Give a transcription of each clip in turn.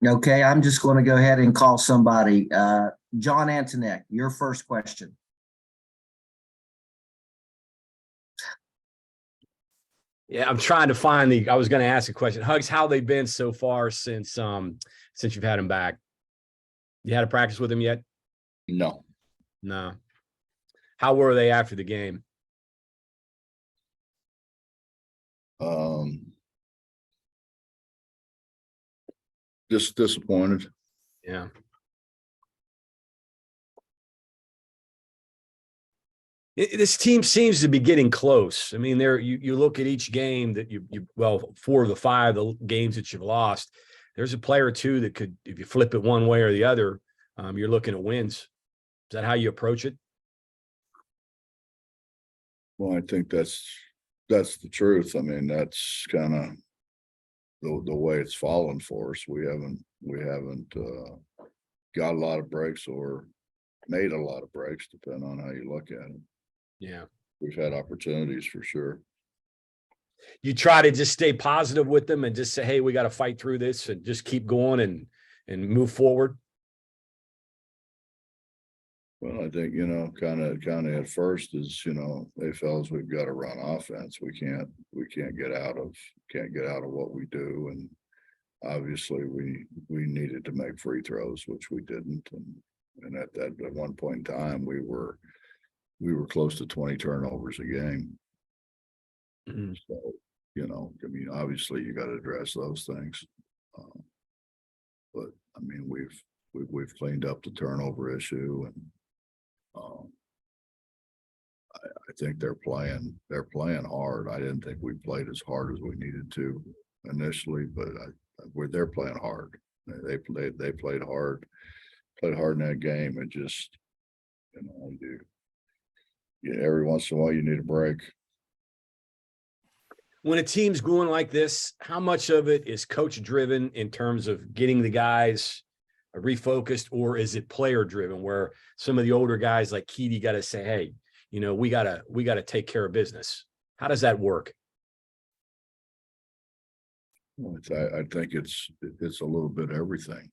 Okay, I'm just going to go ahead and call somebody. John Antoinette, your first question. Yeah, I'm trying to find I was going to ask a question. Hugs, how they been so far since you've had him back? You had a practice with him yet? No. No. How were they after the game? Just disappointed. Yeah. This team seems to be getting close. I mean, you look at each game that well, 4 of the 5 the games that you've lost, there's a player or two that could, if you flip it one way or the other, you're looking at wins. Is that how you approach it? Well, I think that's the truth. I mean, that's kind of the way it's fallen for us. We haven't got a lot of breaks or made a lot of breaks, depending on how you look at it. Yeah. We've had opportunities for sure. You try to just stay positive with them and just say, hey, we got to fight through this and just keep going and move forward. Well, I think, kind of at first is, hey fellas, we've got to run offense. We can't get out of what we do. And obviously we needed to make free throws, which we didn't. And at one point in time, we were close to 20 turnovers a game. Mm-hmm. So, I mean, obviously you got to address those things. But I mean, we've cleaned up the turnover issue, and I think they're playing hard. I didn't think we played as hard as we needed to initially, but they're playing hard. They played hard in that game. It just, every once in a while you need a break. When a team's going like this, how much of it is coach driven in terms of getting the guys refocused, or is it player driven where some of the older guys like Keedy got to say, hey, we got to take care of business? How does that work? Well, I think it's a little bit of everything.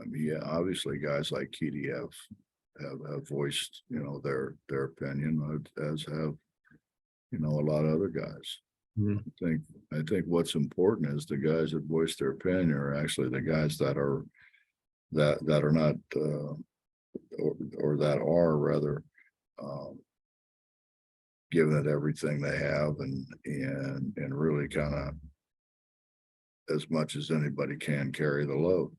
I mean, yeah, obviously guys like Keedy have voiced, their opinion, as have, a lot of other guys. Mm-hmm. I think what's important is the guys that voice their opinion are actually the guys that are not or that are rather giving it everything they have and really kind of as much as anybody can carry the load.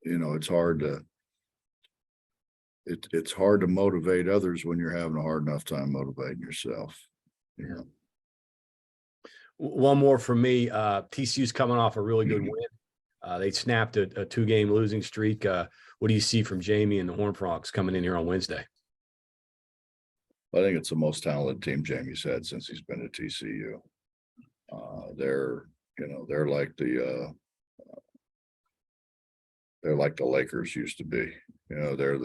It's hard to motivate others when you're having a hard enough time motivating yourself. Yeah. One more from me. TCU's coming off a really good win. They snapped a 2-game losing streak. What do you see from Jamie and the Horned Frogs coming in here on Wednesday? I think it's the most talented team Jamie's had since he's been at TCU. They're like the Lakers used to be. They're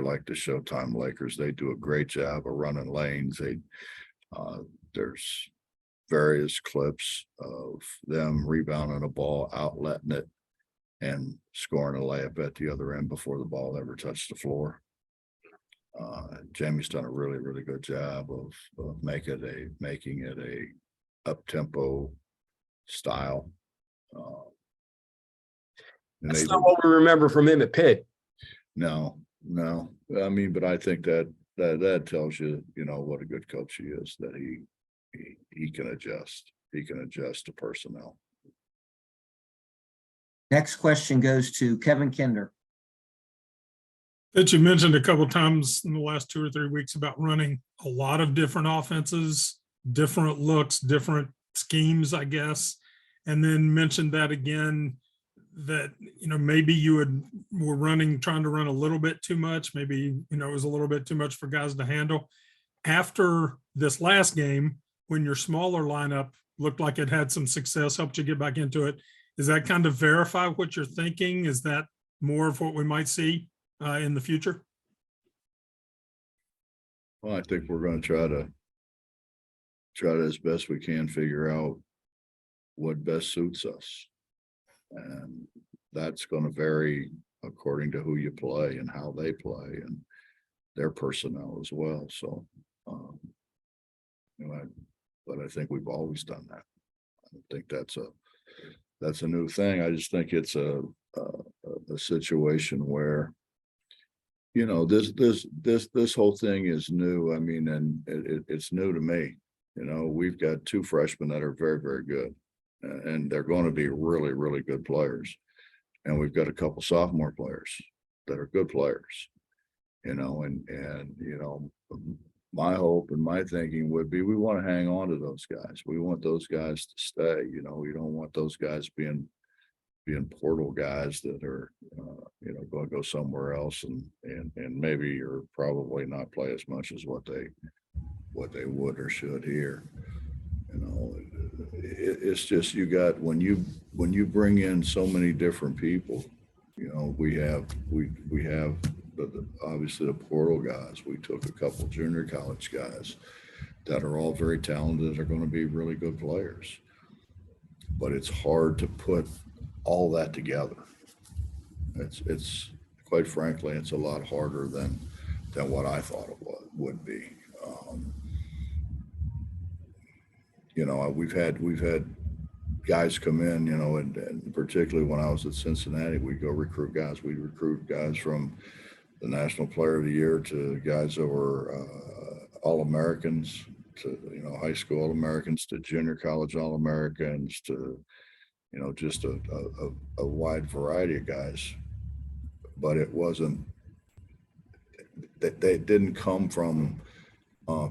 like the Showtime Lakers. They do a great job of running lanes. There's various clips of them rebounding a ball, outletting it, and scoring a layup at the other end before the ball ever touched the floor. Jamie's done a really, really good job of making it a up-tempo style. That's not what we remember from him at Pitt. No. I mean, but I think that tells you, what a good coach he is, that he can adjust. He can adjust to personnel. Next question goes to Kevin Kinder. That you mentioned a couple of times in the last 2 or 3 weeks about running a lot of different offenses, different looks, different schemes, I guess, and then mentioned that again, that maybe you were trying to run a little bit too much. Maybe it was a little bit too much for guys to handle. After this last game, when your smaller lineup looked like it had some success, helped you get back into it, does that kind of verify what you're thinking? Is that more of what we might see in the future? Well, I think we're going to try to as best we can figure out what best suits us. And that's going to vary according to who you play and how they play and their personnel as well. So, but I think we've always done that. I don't think that's a new thing. I just think it's a situation where, this whole thing is new. I mean, and it's new to me. We've got two freshmen that are very, very good, and they're going to be really, really good players. And we've got a couple sophomore players that are good players, and my hope and my thinking would be we want to hang on to those guys. We want those guys to stay. We don't want those guys being portal guys that are, going to go somewhere else and maybe or probably not play as much as what they would or should here. It's just, you got, when you bring in so many different people, we have obviously the portal guys. We took a couple junior college guys that are all very talented, are going to be really good players, but it's hard to put all that together. It's quite frankly, it's a lot harder than what I thought it would be. We've had guys come in, and particularly when I was at Cincinnati, we go recruit guys. We recruit guys from the National Player of the Year to guys that were All-Americans, to high school All-Americans, to junior college All-Americans, to just a wide variety of guys. But it wasn't that they didn't come from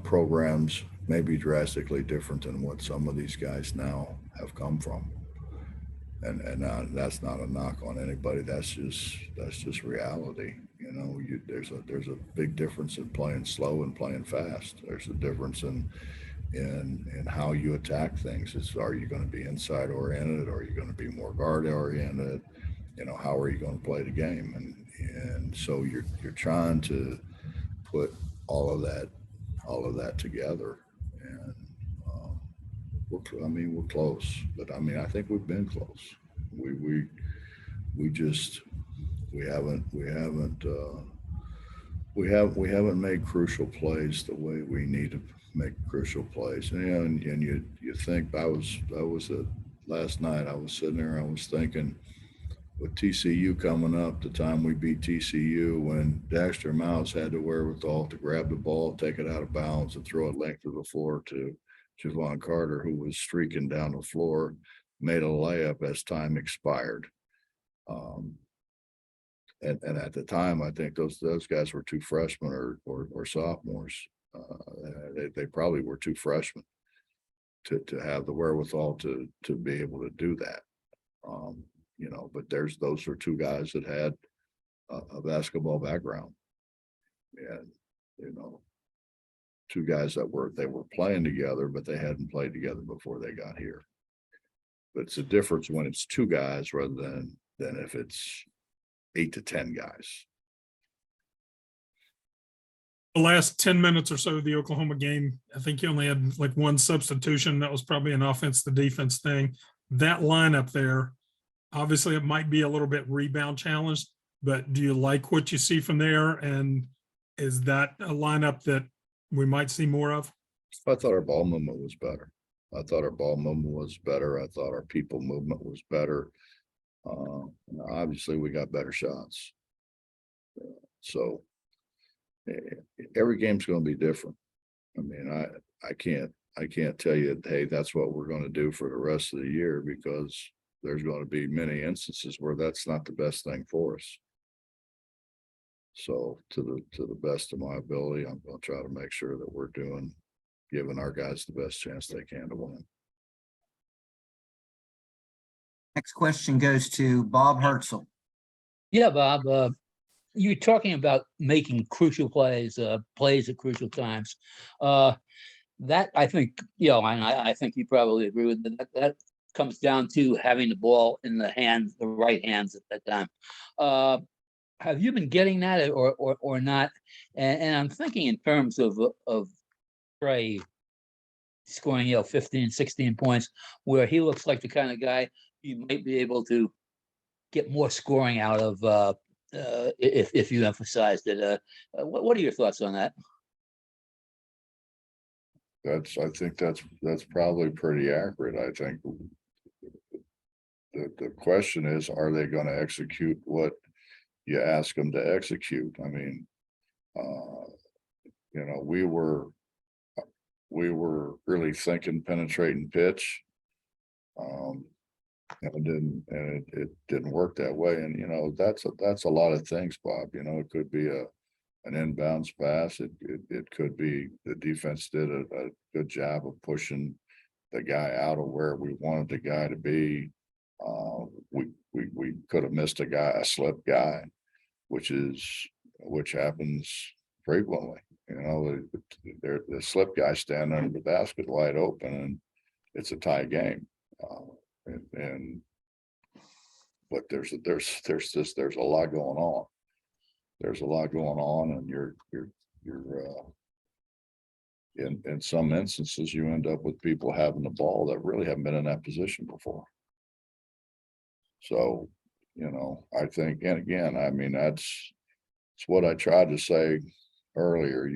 programs maybe drastically different than what some of these guys now have come from. And that's not a knock on anybody. That's just reality. There's a big difference in playing slow and playing fast. There's a difference in how you attack things. Are you going to be inside oriented? Or are you going to be more guard oriented? How are you going to play the game? And so you're trying to put all of that together. And we're close, but I think we've been close. We haven't made crucial plays the way we need to make crucial plays. And you think last night I was sitting there, I was thinking, with TCU coming up, the time we beat TCU, when Dexter Mouse had the wherewithal to grab the ball, take it out of bounds, and throw it length of the floor to Javon Carter, who was streaking down the floor, made a layup as time expired. And at the time, I think those guys were two freshmen or sophomores. They probably were two freshmen to have the wherewithal to be able to do that. But those are two guys that had a basketball background, and two guys that were playing together, but they hadn't played together before they got here. But it's a difference when it's two guys rather than if it's 8 to 10 guys. The last 10 minutes or so of the Oklahoma game, I think you only had like one substitution. That was probably an offense to defense thing. That lineup there, obviously it might be a little bit rebound challenged, but do you like what you see from there? And is that a lineup that we might see more of? I thought our ball movement was better. I thought our people movement was better. Obviously we got better shots. So every game's going to be different. I can't tell you, hey, that's what we're going to do for the rest of the year, because there's going to be many instances where that's not the best thing for us. So to the best of my ability, I'm going to try to make sure that we're giving our guys the best chance they can to win. Next question goes to Bob Hertzel. Yeah, Bob, you're talking about making crucial plays at crucial times. That I think, and I think you probably agree with that. That comes down to having the ball in the right hands at that time. Have you been getting that or not? And I'm thinking in terms of Trey scoring, 15, 16 points, where he looks like the kind of guy you might be able to get more scoring out of if you emphasized it. What are your thoughts on that? I think that's probably pretty accurate. I think the question is, are they going to execute what you ask them to execute? I mean, we were really thinking penetrating pitch. And it didn't work that way. And, that's a lot of things, Bob. It could be an inbounds pass. It could be the defense did a good job of pushing the guy out of where we wanted the guy to be. We could have missed a slip guy, which happens frequently. The slip guy standing under the basket wide open, and it's a tie game. But there's a lot going on. There's a lot going on, and you're in some instances you end up with people having the ball that really haven't been in that position before. So, I think, and again, I mean, it's what I tried to say earlier.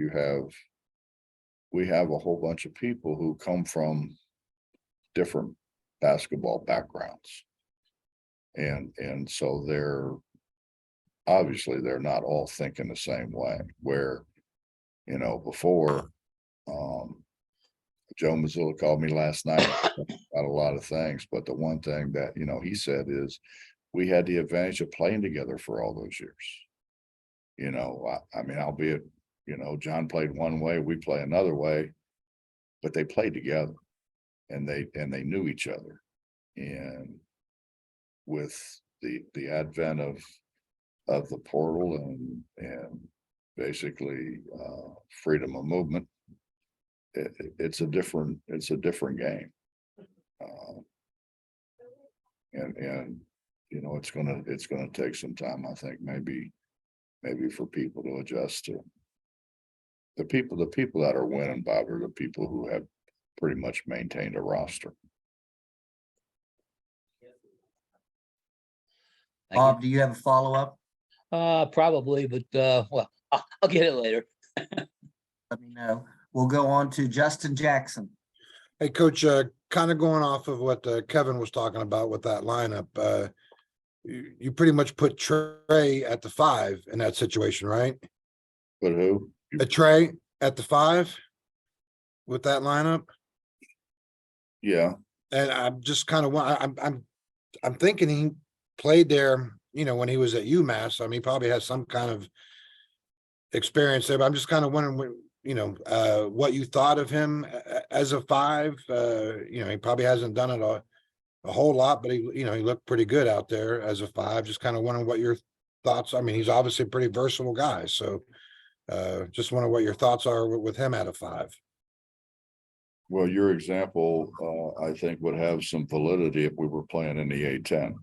We have a whole bunch of people who come from different basketball backgrounds. And so they're not all thinking the same way, where, before, Joe Mazzulla called me last night about a lot of things, but the one thing that, he said is we had the advantage of playing together for all those years. I mean, albeit, John played one way, we play another way, but they played together and they knew each other. And with the advent of the portal and basically freedom of movement, it's a different game. And it's gonna take some time, I think, maybe for people to adjust to. The people that are winning, Bob, are the people who have pretty much maintained a roster. Thank Bob, do you have a follow-up? you. Probably, but well, I'll get it later. Let me know. We'll go on to Justin Jackson. Hey, Coach, kind of going off of what Kevin was talking about with that lineup, you pretty much put Trey at the 5 in that situation, right? But who? Trey at the 5 with that lineup, Yeah. and I'm just kind of I'm thinking he played there, when he was at UMass. I mean, he probably has some kind of experience there, but I'm just kind of wondering what you thought of him as a 5. He probably hasn't done it a whole lot, but he looked pretty good out there as a 5. Just kind of wondering what your thoughts. I mean, he's obviously a pretty versatile guy, so just wondering what your thoughts are with him at a 5. Well, your example, I think, would have some validity if we were playing in the A10.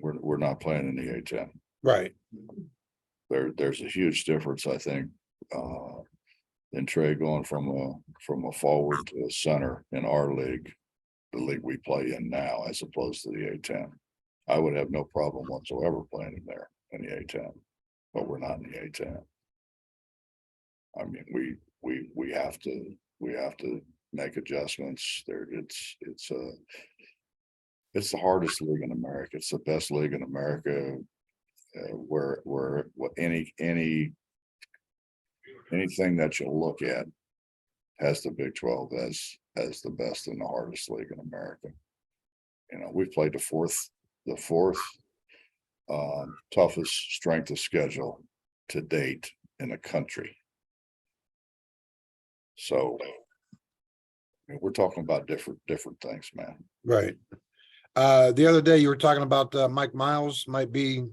We're not playing in the A10. Right. There's a huge difference, I think, in Trey going from a forward to a center in our league, the league we play in now, as opposed to the A10. I would have no problem whatsoever playing him there in the A10, but we're not in the A10. I mean, we have to make adjustments there. It's the hardest league in America. It's the best league in America, where anything that you'll look at has the Big 12 as the best and the hardest league in America. We've played the fourth toughest strength of schedule to date in the country. So we're talking about different things, man. Right. The other day you were talking about Mike Miles might be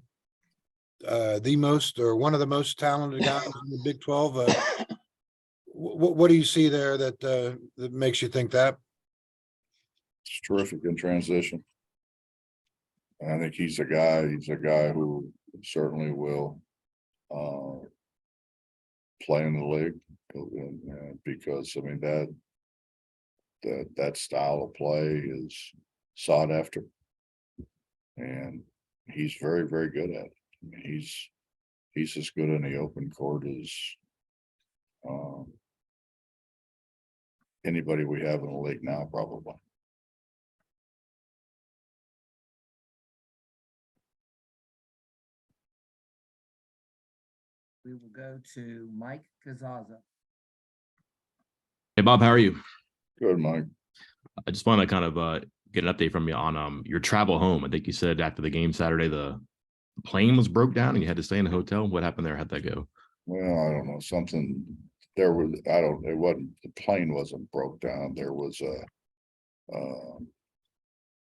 the most or one of the most talented guys in the Big 12. What do you see there that makes you think that? It's terrific in transition. And I think he's a guy who certainly will play in the league, because I mean that style of play is sought after. And he's very, very good at it. I mean, he's as good in the open court as anybody we have in the league now, probably. We will go to Mike Kazaza. Hey, Bob, how are you? Good, Mike. I just want to kind of get an update from you on your travel home. I think you said after the game Saturday, the plane was broke down and you had to stay in a hotel. What happened there? How'd that go? Well, I don't know, something it wasn't, the plane wasn't broke down. There was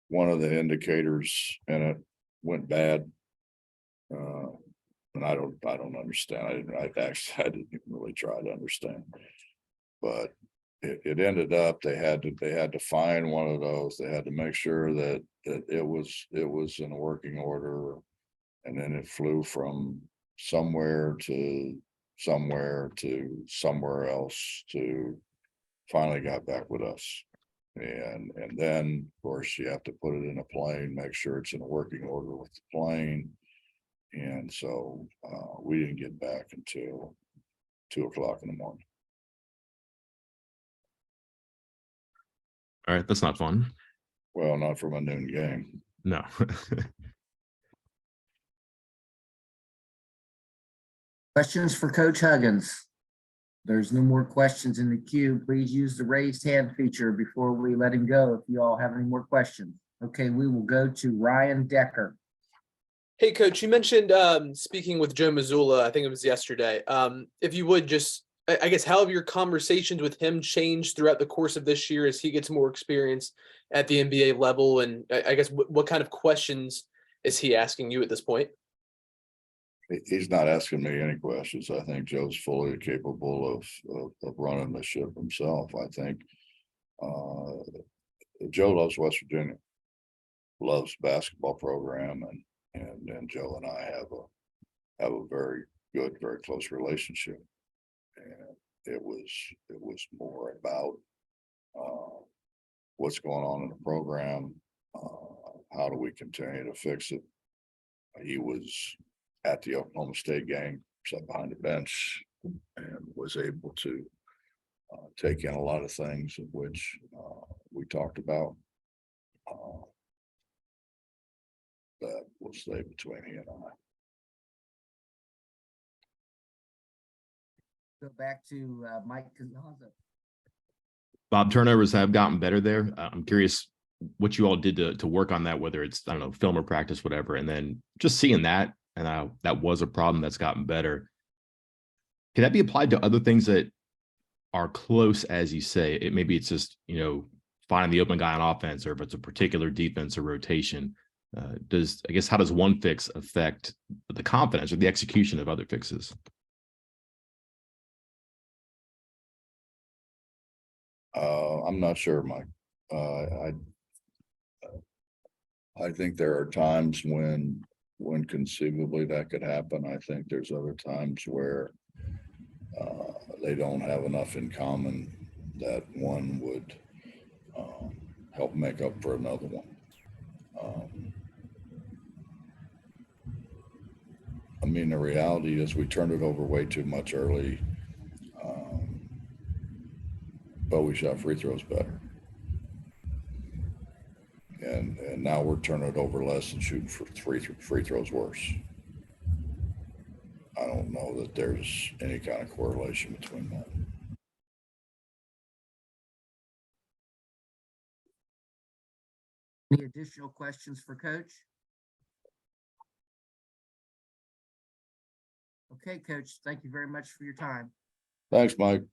one of the indicators in it went bad. And I don't understand. I didn't even really try to understand, but it ended up, they had to find one of those. They had to make sure that it was in working order. And then it flew from somewhere to somewhere else to finally got back with us. And then of course you have to put it in a plane, make sure it's in a working order with the plane. And so we didn't get back until 2:00 in the morning. All right, that's not fun. Well, not from a noon game. No. Questions for Coach Huggins? There's no more questions in the queue. Please use the raised hand feature before we let him go if you all have any more questions. Okay, we will go to Ryan Decker. Hey, Coach, you mentioned speaking with Joe Mazzulla, I think it was yesterday. If you would just, I guess, how have your conversations with him changed throughout the course of this year as he gets more experience at the NBA level? And I guess what kind of questions is he asking you at this point? He's not asking me any questions. I think Joe's fully capable of running the ship himself. I think Joe loves West Virginia, loves basketball program, and Joe and I have a very good, very close relationship. And it was more about what's going on in the program, how do we continue to fix it. He was at the Oklahoma State game, sat behind the bench, and was able to take in a lot of things of which we talked about. That will stay between he and I. Go back to Mike Kazaza. Bob, turnovers have gotten better there. I'm curious what you all did to work on that, whether it's, I don't know, film or practice, whatever. And then just seeing that, and that was a problem that's gotten better. Can that be applied to other things that are close, as you say? Maybe it's just, finding the open guy on offense, or if it's a particular defense or rotation. How does one fix affect the confidence or the execution of other fixes? I'm not sure, Mike. I think there are times when conceivably that could happen. I think there's other times where they don't have enough in common that one would help make up for another one. I mean, the reality is we turned it over way too much early, but we shot free throws better. And now we're turning it over less and shooting for free throws worse. I don't know that there's any kind of correlation between that. Any additional questions for Coach? Okay, Coach, thank you very much for your time. Thanks, Mike.